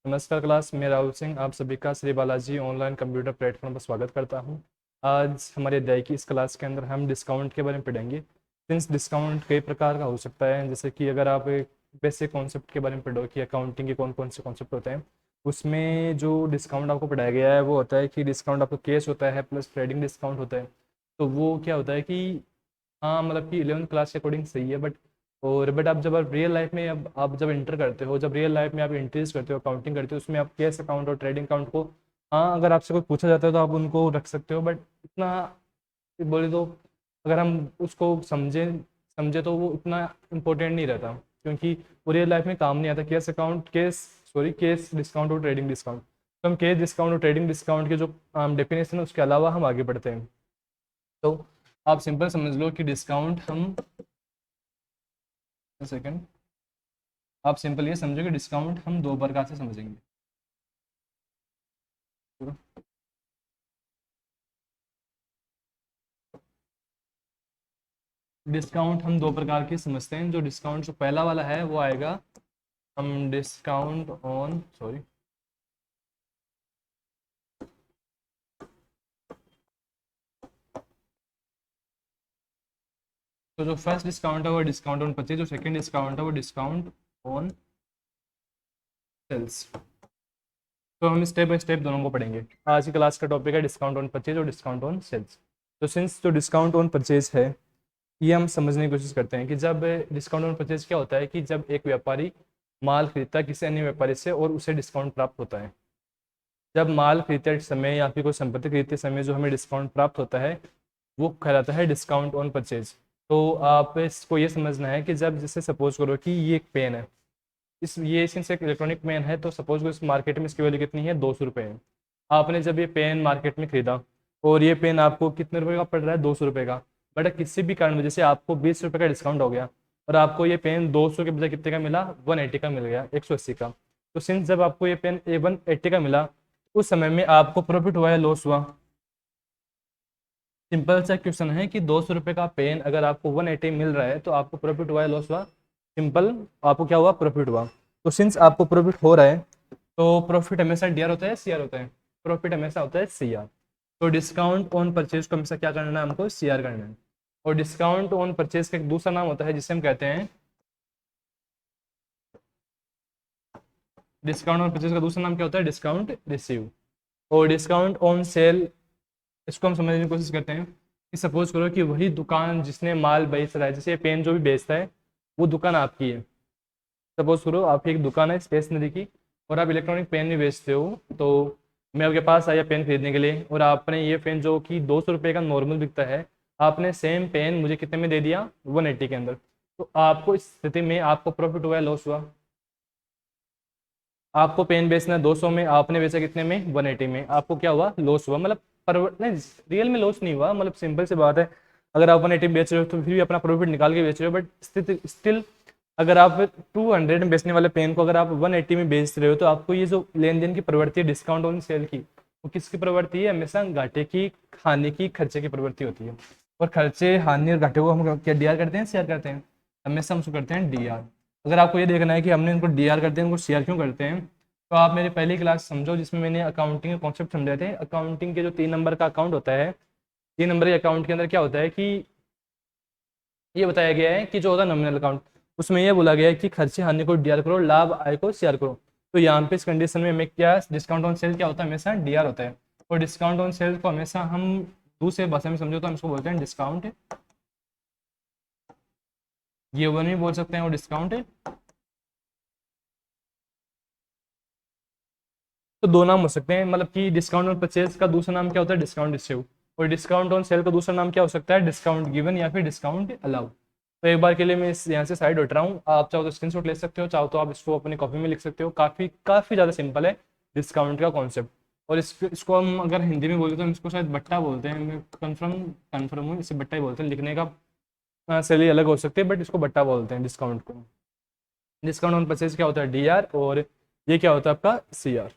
नमस्कार क्लास, मैं राहुल सिंह आप सभी का Shri Balaji online computer platform पर स्वागत करता हूं। आज हमारे अध्याय की इस क्लास के अंदर हम डिस्काउंट के बारे में पढ़ेंगे। सिंस डिस्काउंट कई प्रकार का हो सकता है, जैसे कि अगर आप एक बेसिक कॉन्सेप्ट के बारे में पढ़ो कि अकाउंटिंग के कौन कौन से कॉन्सेप्ट होते हैं, उसमें जो डिस्काउंट आपको पढ़ाया गया है वो होता है कि डिस्काउंट आपको कैश होता है प्लस ट्रेडिंग डिस्काउंट होता है। तो वो क्या होता है कि हाँ, मतलब कि 11th क्लास के अकॉर्डिंग सही है, बट आप रियल लाइफ में अब आप जब इंटर करते हो, जब रियल लाइफ में आप इंट्रीज करते हो, अकाउंटिंग करते हो, उसमें आप कैश अकाउंट और ट्रेडिंग अकाउंट को, हाँ, अगर आपसे कोई पूछा जाता है तो आप उनको रख सकते हो, बट इतना बोले तो अगर हम उसको समझे समझे तो वो इतना इम्पोर्टेंट नहीं रहता, क्योंकि वो रियल लाइफ में काम नहीं आता। केस डिस्काउंट और ट्रेडिंग डिस्काउंट, तो हम केस डिस्काउंट और ट्रेडिंग डिस्काउंट के जो डेफिनेशन है उसके अलावा हम आगे बढ़ते हैं। तो आप सिंपल समझ लो कि डिस्काउंट हम सेकेंड आप सिंपल ये समझो कि डिस्काउंट हम दो प्रकार से समझेंगे। डिस्काउंट हम दो प्रकार की समझते हैं। जो डिस्काउंट जो पहला वाला है वो आएगा, हम डिस्काउंट ऑन सॉरी तो जो फर्स्ट डिस्काउंट है वो डिस्काउंट ऑन परचेज, जो सेकंड डिस्काउंट है वो डिस्काउंट ऑन सेल्स। तो हम स्टेप बाय स्टेप दोनों को पढ़ेंगे। आज की क्लास का टॉपिक है डिस्काउंट ऑन परचेज और डिस्काउंट ऑन सेल्स। तो सिंस जो डिस्काउंट ऑन परचेज है, ये हम समझने की कोशिश करते हैं कि जब डिस्काउंट ऑन परचेज क्या होता है कि जब एक व्यापारी माल खरीदता है किसी अन्य व्यापारी से और उसे डिस्काउंट प्राप्त होता है। जब माल खरीदते समय या फिर कोई संपत्ति खरीदते समय जो हमें डिस्काउंट प्राप्त होता है वो कहलाता है डिस्काउंट ऑन परचेज। तो आप इसको ये समझना है कि जब जैसे सपोज करो कि ये एक पेन है, ये सिंस एक इलेक्ट्रॉनिक पेन है, तो सपोज करो इस मार्केट में इसकी वैल्यू कितनी है, 200 रुपये है। आपने जब ये पेन मार्केट में खरीदा और ये पेन आपको कितने रुपए का पड़ रहा है, 200 रुपये का, बट किसी भी कारण वजह से आपको 20 रुपये का डिस्काउंट हो गया और आपको ये पेन 200 के बजाय कितने का मिला, 180 का मिल गया, 180 का। तो सिंस जब आपको ये पेन 180 का मिला, उस समय में आपको प्रॉफिट हुआ या लॉस हुआ? सिंपल सा क्वेश्चन है कि 200 रुपये का पेन अगर आपको 180 मिल रहा है तो आपको प्रॉफिट हुआ या लॉस हुआ? सिंपल, आपको क्या हुआ, प्रॉफिट हुआ। तो सिंस आपको प्रॉफिट हो रहा है तो प्रॉफिट हमेशा डीआर होता है सीआर होता है? प्रॉफिट हमेशा होता है सीआर। तो डिस्काउंट ऑन परचेज को हमेशा क्या करना है, हमको सीआर करना है। और डिस्काउंट ऑन परचेज का एक दूसरा नाम होता है जिसे हम कहते हैं, डिस्काउंट ऑन परचेज का दूसरा नाम क्या होता है, डिस्काउंट रिसीव। और डिस्काउंट ऑन सेल, इसको हम समझने की कोशिश करते हैं कि सपोज करो कि वही दुकान जिसने माल बेच रहा है, जैसे पेन जो भी बेचता है वो दुकान आपकी है। सपोज करो आपकी एक दुकान है स्टेशनरी की और आप इलेक्ट्रॉनिक पेन भी बेचते हो। तो मैं आपके पास आया पेन खरीदने के लिए और आपने ये पेन जो कि 200 रुपये का नॉर्मल बिकता है, आपने सेम पेन मुझे कितने में दे दिया, 180 के अंदर। तो आपको इस स्थिति में आपको प्रॉफिट हुआ या लॉस हुआ? आपको पेन बेचना है 200 में, आपने बेचा कितने में, 180 में, आपको क्या हुआ, लॉस हुआ। मतलब नहीं, रियल में लॉस नहीं हुआ, मतलब सिंपल सी बात है। अगर आप 180 बेच रहे हो तो फिर भी अपना प्रॉफिट निकाल के बेच रहे हो, बट स्टिल अगर आप 200 में बेचने वाले पेन को अगर आप 180 में बेच रहे हो तो आपको ये जो लेन देन की प्रवृत्ति है डिस्काउंट ऑन सेल की, वो किसकी प्रवृत्ति है, हमेशा घाटे की, हानि की, खर्चे की प्रवृत्ति होती है। और खर्चे, हानि और घाटे को हम क्या डीआर करते हैं, शेयर करते हैं? हमेशा हम उसको करते हैं डीआर। अगर आपको ये देखना है कि हमने इनको डीआर करते हैं, इनको शेयर क्यों करते हैं, तो आप मेरी पहली क्लास समझो जिसमें मैंने अकाउंटिंग के कॉन्सेप्ट समझाए थे। अकाउंटिंग के जो 3 नंबर का अकाउंट होता है, 3 नंबर के अकाउंट के अंदर क्या होता है कि ये बताया गया है कि जो होता है नॉमिनल अकाउंट, उसमें यह बोला गया है कि खर्चे हानि को डीआर करो, लाभ आय को शेयर करो। तो यहाँ पे इस कंडीशन में हमें क्या, डिस्काउंट ऑन सेल क्या होता है, हमेशा डीआर होता है। और डिस्काउंट ऑन सेल को हमेशा हम दूसरे भाषा में समझो तो हम इसको बोलते हैं डिस्काउंट। ये वन भी बोल सकते हैं, वो डिस्काउंट है। तो दो नाम हो सकते हैं, मतलब कि डिस्काउंट ऑन परचेज का दूसरा नाम क्या होता है, डिस्काउंट रिसीव। और डिस्काउंट ऑन सेल का दूसरा नाम क्या हो सकता है, डिस्काउंट गिवन या फिर डिस्काउंट अलाउ। तो एक बार के लिए मैं इस यहाँ से साइड हट रहा हूँ, आप चाहो तो स्क्रीनशॉट ले सकते हो, चाहो तो आप इसको अपनी कॉपी में लिख सकते हो। काफ़ी काफ़ी ज़्यादा सिंपल है डिस्काउंट का कॉन्सेप्ट। और इसको हम अगर हिंदी में बोलते तो हम इसको शायद बट्टा बोलते हैं, मैं कन्फर्म हूँ, इसे बट्टा ही बोलते हैं। लिखने का शैली अलग हो सकती है, बट इसको बट्टा बोलते हैं डिस्काउंट को। डिस्काउंट ऑन परचेज क्या होता है, डीआर, और ये क्या होता है आपका, सीआर।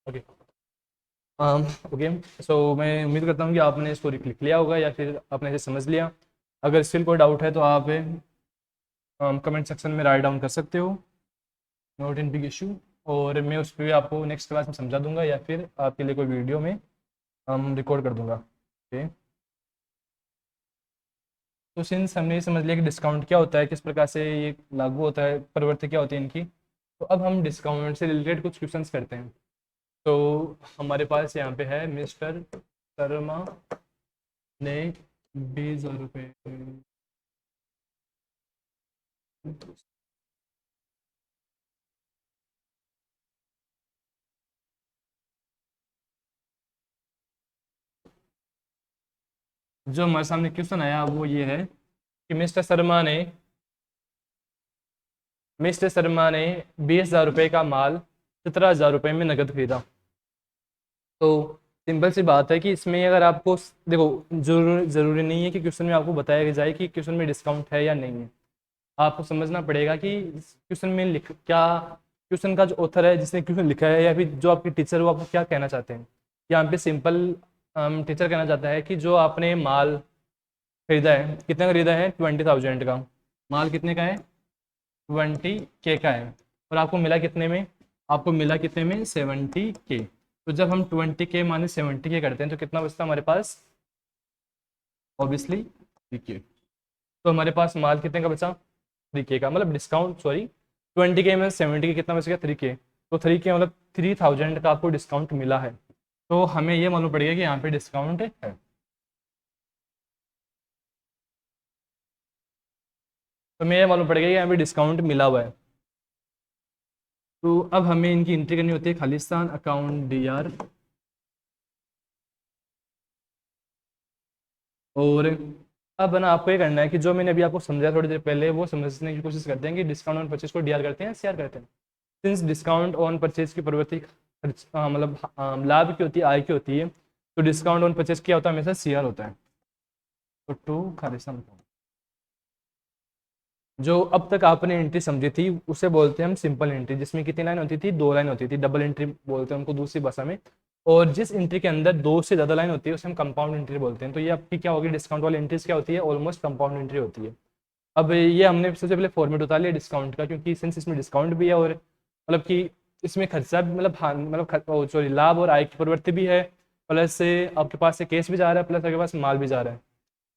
ओके। ओके। सो मैं उम्मीद करता हूँ कि आपने इसको लिख लिया होगा या फिर आपने इसे समझ लिया। अगर स्टिल कोई डाउट है तो आप कमेंट सेक्शन में राइट डाउन कर सकते हो, नॉट इन बिग इशू। और मैं उस पर आपको नेक्स्ट क्लास में समझा दूंगा या फिर आपके लिए कोई वीडियो में हम रिकॉर्ड कर दूंगा। ओके, तो सिंस हमने ये समझ लिया कि डिस्काउंट क्या होता है, किस प्रकार से ये लागू होता है, प्रवृत्ति क्या होती है इनकी, तो अब हम डिस्काउंट से रिलेटेड कुछ क्वेश्चंस करते हैं। तो हमारे पास यहाँ पे है मिस्टर शर्मा ने 20,000 रुपये जो हमारे सामने क्वेश्चन आया वो ये है कि मिस्टर शर्मा ने 20,000 रुपये का माल 17,000 रुपये में नकद खरीदा। तो सिंपल सी बात है कि इसमें अगर आपको देखो, ज़रूरी नहीं है कि क्वेश्चन में आपको बताया जाए कि क्वेश्चन में डिस्काउंट है या नहीं है। आपको समझना पड़ेगा कि क्वेश्चन में लिख क्या, क्वेश्चन का जो ऑथर है जिसने क्वेश्चन लिखा है या फिर जो आपके टीचर वो आपको क्या कहना चाहते हैं। यहाँ पे सिंपल टीचर कहना चाहता है कि जो आपने माल खरीदा है, कितना खरीदा है, 20,000 का माल, कितने का है, 20K का है, और आपको मिला कितने में, आपको मिला कितने में, 70K। तो जब हम 20K माइनस 70K करते हैं तो कितना बचता है हमारे पास, ऑब्वियसली 3K। तो हमारे पास माल कितने का बचा, 3K का, मतलब डिस्काउंट, सॉरी 20K में 70K कितना बच गया, 3K। तो 3K मतलब 3,000 का आपको डिस्काउंट मिला है। तो हमें ये मालूम पड़ेगा कि यहाँ पे डिस्काउंट है। तो हमें ये मालूम पड़ेगा कि यहाँ पे डिस्काउंट मिला हुआ है। तो अब हमें इनकी एंट्री करनी होती है, खालिस्तान अकाउंट DR। और अब ना आपको ये करना है कि जो मैंने अभी आपको समझाया थोड़ी देर पहले वो समझने की कोशिश करते हैं कि डिस्काउंट ऑन परचेज को DR करते हैं, CR करते हैं। सिंस डिस्काउंट ऑन परचेज की प्रवृत्ति मतलब लाभ की होती है, आय की होती है, तो डिस्काउंट ऑन परचेज क्या होता है, हमेशा CR होता है। तो टू खालिस्तान अकाउंट, जो अब तक आपने एंट्री समझी थी उसे बोलते हैं हम सिंपल एंट्री, जिसमें कितनी लाइन होती थी, 2 लाइन होती थी, डबल एंट्री बोलते हैं उनको दूसरी भाषा में। और जिस एंट्री के अंदर 2 से ज़्यादा लाइन होती है उसे हम कंपाउंड एंट्री बोलते हैं। तो ये आपकी क्या होगी, डिस्काउंट वाली एंट्रीज क्या होती है, ऑलमोस्ट कंपाउंड एंट्री होती है। अब ये हमने सबसे पहले फॉर्मेट उतार लिया डिस्काउंट का, क्योंकि सिंस इसमें डिस्काउंट भी है और मतलब कि इसमें खर्चा भी, मतलब हाँ मतलब सॉरी लाभ और आय की प्रवृत्ति भी है, प्लस से आपके पास से केस भी जा रहा है, प्लस आपके पास माल भी जा रहा है।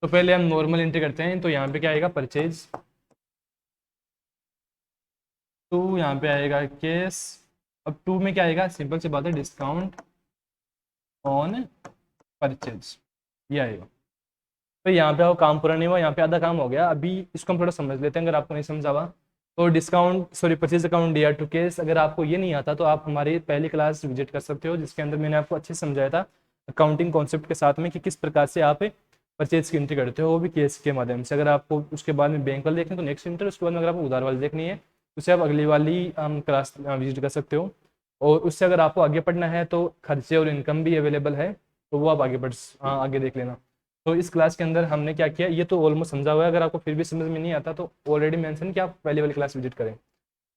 तो पहले हम नॉर्मल एंट्री करते हैं। तो यहाँ पे क्या आएगा, परचेज, टू यहाँ पे आएगा केस। अब टू में क्या आएगा, सिंपल सी बात है, डिस्काउंट ऑन परचेज, ये आएगा। तो यहाँ पे वो काम पूरा नहीं हुआ, यहाँ पे आधा काम हो गया। अभी इसको हम थोड़ा समझ लेते हैं, अगर आपको नहीं समझा हुआ तो discount sorry purchase account DR to cash, अगर आपको ये नहीं आता तो आप हमारी पहली क्लास विजिट कर सकते हो, जिसके अंदर मैंने आपको अच्छे से समझाया था अकाउंटिंग कॉन्सेप्ट के साथ में कि किस प्रकार से आप परचेज की एंट्री करते हो, वो भी केस के माध्यम से। अगर आपको उसके बाद में बैंक वाले देखना है तो नेक्स्ट इंटर, उसके बाद में अगर आपको उधार वाली देखनी है उसे आप अगली वाली क्लास विजिट कर सकते हो। और उससे अगर आपको आगे पढ़ना है तो खर्चे और इनकम भी अवेलेबल है, तो वो आप आगे देख लेना। तो इस क्लास के अंदर हमने क्या किया, ये तो ऑलमोस्ट समझा हुआ है, अगर आपको फिर भी समझ में नहीं आता तो ऑलरेडी मेंशन कि आप पहले वाली क्लास विजिट करें।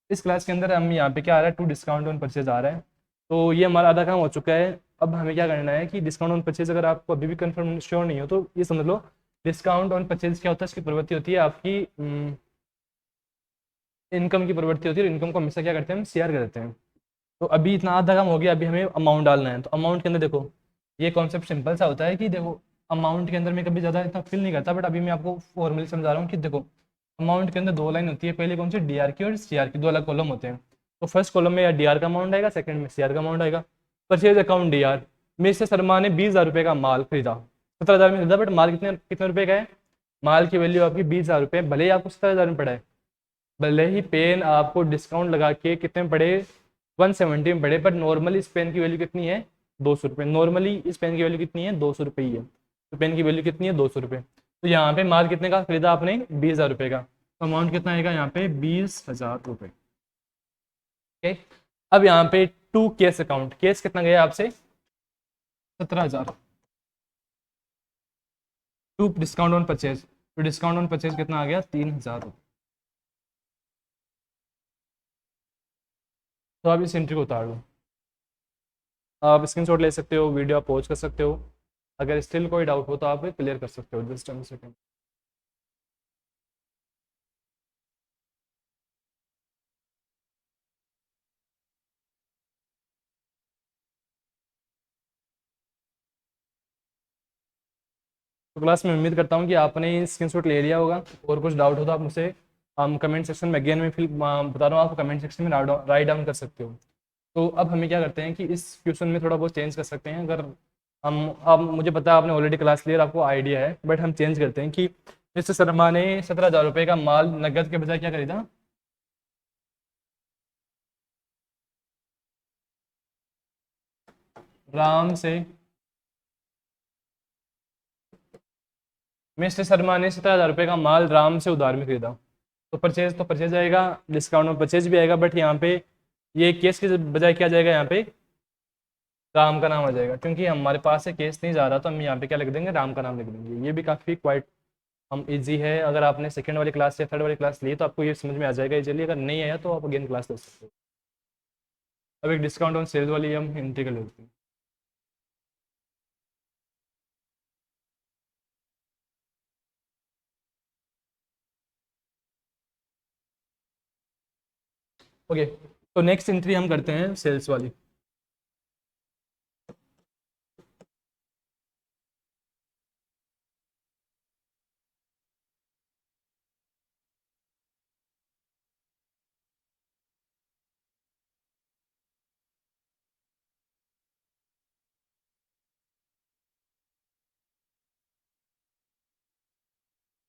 इस क्लास के अंदर हम यहाँ पे क्या आ रहा है, टू डिस्काउंट ऑन परचेज आ रहा है। तो ये हमारा आधा काम हो चुका है। अब हमें क्या करना है कि डिस्काउंट ऑन परचेज, अगर आपको अभी भी कंफर्म श्योर नहीं हो तो ये समझ लो, डिस्काउंट ऑन परचेज क्या होता है, इसकी प्रवृत्ति होती है आपकी इनकम की प्रवृत्ति होती है, और इनकम को हमेशा क्या करते हैं, हम शेयर कर देते हैं। तो अभी इतना आधा काम हो गया, अभी हमें अमाउंट डालना है। तो अमाउंट के अंदर देखो, ये कॉन्सेप्ट सिंपल सा होता है कि देखो अमाउंट के अंदर मैं कभी ज़्यादा इतना फील नहीं करता, बट अभी मैं आपको फॉर्मली समझा रहा हूँ कि देखो अमाउंट के अंदर 2 लाइन होती है, पहले कौन सी, DR की और CR की, 2 अलग कॉलम होते हैं। तो फर्स्ट कॉलम में या DR का अमाउंट आएगा, सेकंड में CR का अमाउंट आएगा। Purchase account DR, mister Sharma ने 20,000 रुपये का माल खरीदा, 17,000 में खरीदा, बट माल कितने कितने रुपये का है, माल की वैल्यू आपकी 20,000 रुपये, भले ही आपको 17,000 में पड़ा है, भले ही पेन आपको डिस्काउंट लगा के कितने में पड़े, 170 में पड़े, बट नॉर्मली इस पेन की वैल्यू कितनी है, 200 रुपये। नॉर्मली इस पेन की वैल्यू कितनी है, 200 रुपये ही है। तो पेन की वैल्यू कितनी है, 200 रुपये। तो यहाँ पे माल कितने का खरीदा आपने, 20,000 रुपये का, तो अमाउंट कितना आएगा यहाँ पे, 20,000 रुपये। ओके, अब यहाँ पे टू केस अकाउंट, केस कितना गया आपसे, 17,000। टू डिस्काउंट ऑन परचेज, तो डिस्काउंट ऑन परचेज कितना आ गया, 3,000। तो आप इस एंट्री को उतार दो। आप स्क्रीनशॉट ले सकते हो, वीडियो आप पॉज कर सकते हो, अगर स्टिल कोई डाउट हो तो आप क्लियर कर सकते हो, जस्ट 10 सेकेंड। तो क्लास में उम्मीद करता हूँ कि आपने स्क्रीनशॉट ले लिया होगा, और कुछ डाउट हो तो आप मुझे कमेंट सेक्शन में अगेन में फिर बता रहा हूँ, आपको कमेंट सेक्शन में राइट डाउन कर सकते हो। तो अब हमें क्या करते हैं कि इस क्वेश्चन में थोड़ा बहुत चेंज कर सकते हैं। अगर हम, अब मुझे पता है आपने ऑलरेडी क्लास लिया, आपको आइडिया है, बट हम चेंज करते हैं कि जैसे शर्मा ने 17,000 रुपये का माल नकद के बजाय क्या खरीदा, राम से। मिस्टर शर्मा ने 17,000 रुपये का माल राम से उधार में खरीदा। तो परचेज आएगा, डिस्काउंट में परचेज भी आएगा, बट यहाँ पे ये केस के बजाय क्या जाएगा, यहाँ पे राम का नाम आ जाएगा, क्योंकि हमारे पास से केस नहीं जा रहा, तो हम यहाँ पे क्या लिख देंगे, राम का नाम लिख देंगे। ये भी काफ़ी क्वाइट हम इजी है। अगर आपने सेकंड वाली क्लास या थर्ड वाली क्लास ली तो आपको ये समझ में आ जाएगा इजीली। अगर नहीं आया तो आप अगेन क्लास ले सकते हो। अब एक डिस्काउंट ऑन सेल्स वाली हम एंट्री कर लेते हैं। ओके, तो नेक्स्ट एंट्री हम करते हैं सेल्स वाली।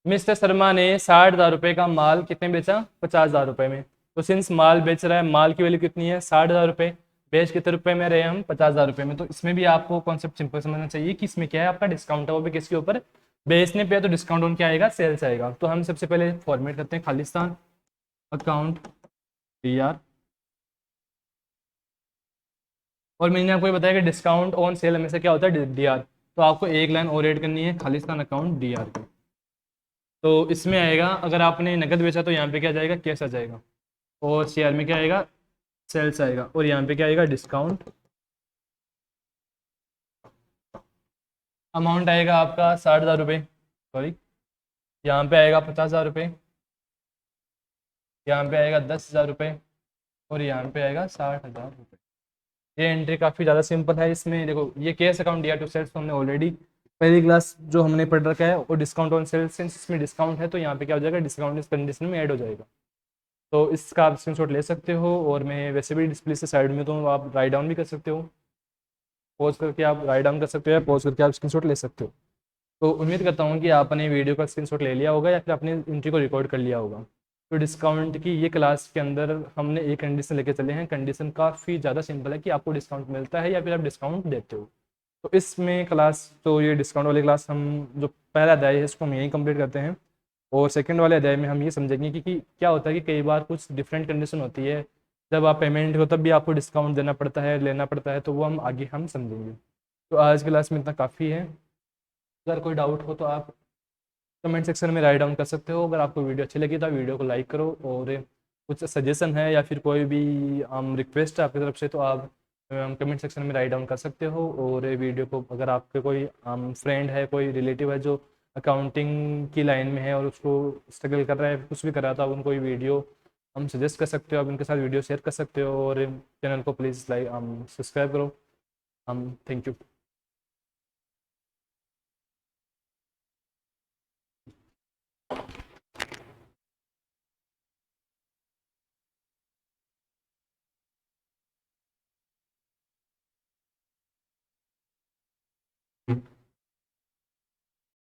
मिस्टर शर्मा ने 60,000 रुपये का माल कितने बेचा, 50,000 रुपये में। तो सिंस माल बेच रहा है, माल की वैल्यू कितनी है, 60,000 रुपये, बेच कितने रुपए में रहे हम, 50,000 रुपये में। तो इसमें भी आपको कॉन्सेप्ट सिंपल समझना चाहिए कि इसमें क्या है, आपका डिस्काउंट है वो भी किसके ऊपर, बेचने पे है, तो डिस्काउंट ऑन क्या आएगा, सेल्स आएगा। तो हम सबसे पहले फॉर्मेट करते हैं खालिस्तान अकाउंट DR। और मैंने आपको ये बताया कि डिस्काउंट ऑन सेल हमेशा क्या होता है, DR। तो आपको एक लाइन और ऐड करनी है, खालिस्तान अकाउंट DR की। तो इसमें आएगा, अगर आपने नकद बेचा तो यहाँ पे क्या जाएगा, कैश आ जाएगा, और शेयर में क्या आएगा, सेल्स आएगा, और यहाँ पे क्या आएगा, डिस्काउंट। अमाउंट आएगा आपका 60,000 रुपये, सॉरी, यहाँ पे आएगा 50,000 रुपये, यहाँ पे आएगा 10,000 रुपये, और यहाँ पे आएगा 60,000 रुपये। ये एंट्री काफ़ी ज़्यादा सिंपल है। इसमें देखो, ये केस अकाउंट दिया टू सेल्स, तो हमने ऑलरेडी पहली क्लास जो हमने पढ़ रखा है, और डिस्काउंट ऑन सेल्स, सिंस इसमें डिस्काउंट है तो यहाँ पे क्या हो जाएगा, डिस्काउंट इस कंडीशन में ऐड हो जाएगा। तो इसका आप स्क्रीनशॉट ले सकते हो, और मैं वैसे भी डिस्प्ले से साइड में, तो आप राइट डाउन भी कर सकते हो, पॉज करके आप राइट डाउन कर सकते हो, या पॉज करके आप स्क्रीनशॉट ले सकते हो। तो उम्मीद करता हूँ कि आपने वीडियो का स्क्रीनशॉट ले लिया होगा, या फिर आपने एंट्री को रिकॉर्ड कर लिया होगा। तो डिस्काउंट की ये क्लास के अंदर हमने एक कंडीशन लेके चले हैं। कंडीशन काफ़ी ज़्यादा सिंपल है कि आपको डिस्काउंट मिलता है या फिर आप डिस्काउंट देते हो। तो इसमें क्लास, तो ये डिस्काउंट वाली क्लास हम जो पहला अध्याय है इसको हम यहीं कंप्लीट करते हैं, और सेकंड वाले अध्याय में हम ये समझेंगे कि क्या होता है कि कई बार कुछ डिफरेंट कंडीशन होती है, जब आप पेमेंट हो तब भी आपको डिस्काउंट देना पड़ता है, लेना पड़ता है, तो वो हम आगे हम समझेंगे। तो आज की क्लास में इतना काफ़ी है। अगर कोई डाउट हो तो आप कमेंट सेक्शन में राइट डाउन कर सकते हो। अगर आपको वीडियो अच्छी लगी तो वीडियो को लाइक करो, और कुछ सजेशन है या फिर कोई भी रिक्वेस्ट है आपकी तरफ से, तो आप कमेंट सेक्शन में राइट डाउन कर सकते हो। और वीडियो को, अगर आपके कोई फ्रेंड है, कोई रिलेटिव है जो अकाउंटिंग की लाइन में है और उसको स्ट्रगल कर रहा है, कुछ भी कर रहा था, आप उनको ये वीडियो हम सजेस्ट कर सकते हो, आप उनके साथ वीडियो शेयर कर सकते हो, और चैनल को प्लीज़ लाइक सब्सक्राइब करो। Thank you.